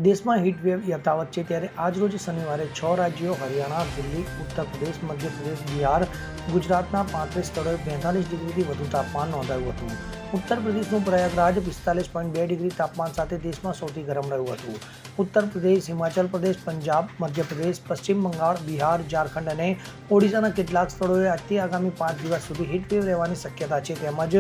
દેશમાં હીટવેવ યથાવત છે ત્યારે આજરોજ શનિવારે 6 રાજ્યો હરિયાણા, દિલ્હી, ઉત્તર પ્રદેશ, મધ્યપ્રદેશ, બિહાર, ગુજરાતના 35 સ્થળોએ 42 ડિગ્રીથી વધુ તાપમાન નોંધાયું હતું. ઉત્તર પ્રદેશનું પ્રયાગરાજ 45.2 ડિગ્રી તાપમાન સાથે દેશમાં સૌથી ગરમ રહ્યું હતું. ઉત્તર પ્રદેશ, હિમાચલ પ્રદેશ, પંજાબ, મધ્યપ્રદેશ, પશ્ચિમ બંગાળ, બિહાર, ઝારખંડ અને ઓડિશાના કેટલાક સ્થળોએ આજથી આગામી 5 દિવસ સુધી હીટવેવ રહેવાની શક્યતા છે. તેમજ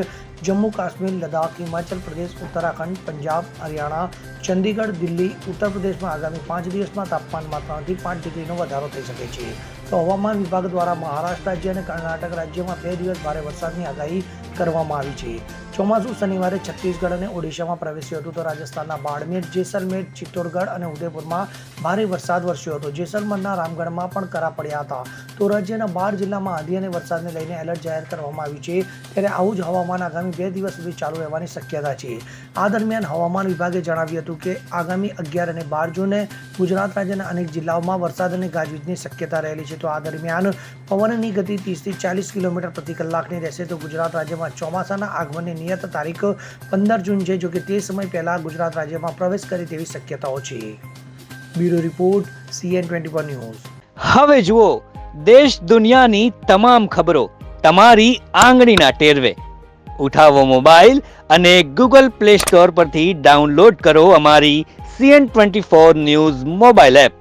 જમ્મુ કાશ્મીર, લદ્દાખ, હિમાચલ પ્રદેશ, ઉત્તરાખંડ, પંજાબ, હરિયાણા, ચંદીગઢ, દિલ્હી, ઉત્તર પ્રદેશમાં આગામી 5 દિવસમાં તાપમાનમાં 3 થી 5 ડિગ્રીનો વધારો થઈ શકે છે. તો હવામાન વિભાગ દ્વારા મહારાષ્ટ્ર રાજ્ય અને કર્ણાટક રાજ્યમાં 2 દિવસ ભારે વરસાદની આગાહી કરવામાં આવી છે. ચોમાસું શનિવારે છત્તીસગઢ અને ઓડિશામાં પ્રવેશ્યું હતું તો રાજસ્થાનના બાડમેર, જેસલમેર, ચિત્તોડગઢ અને ઉદયપુરમાં ભારે વરસાદ વરસ્યો હતો. જેસલમેરના રામગઢમાં પણ કરા પડ્યા હતા. તો રાજ્યના 12 જિલ્લામાં આંધી અને વરસાદને લઈને એલર્ટ જાહેર કરવામાં આવ્યું છે. ત્યારે આવું જ હવામાન આગામી 2 દિવસ સુધી ચાલુ રહેવાની શક્યતા છે. આ દરમિયાન હવામાન વિભાગે જણાવ્યું હતું કે આગામી 11 અને 12 જૂને ગુજરાત રાજ્યના અનેક જિલ્લાઓમાં વરસાદ અને ગાજવીજની શક્યતા રહેલી છે. તો આ દરમિયાન પવનની ગતિ 30 થી 40 કિલોમીટર પ્રતિ કલાકની રહેશે. તો ગુજરાત રાજ્યમાં ચોમાસાના આગમનની નિયત તારીખ 15 જૂન છે. જો કે તે સમય પહેલા ગુજરાત રાજ્યમાં પ્રવેશ કરે તેવી શક્યતાઓ છે. Bureau report CN24 news. હવે જુઓ દેશ દુનિયાની તમામ ખબરો તમારી આંગળીના ટેરવે. ઉઠાવો મોબાઈલ અને Google Play Store પરથી ડાઉનલોડ કરો અમારી CN24 ન્યૂઝ મોબાઈલ એપ.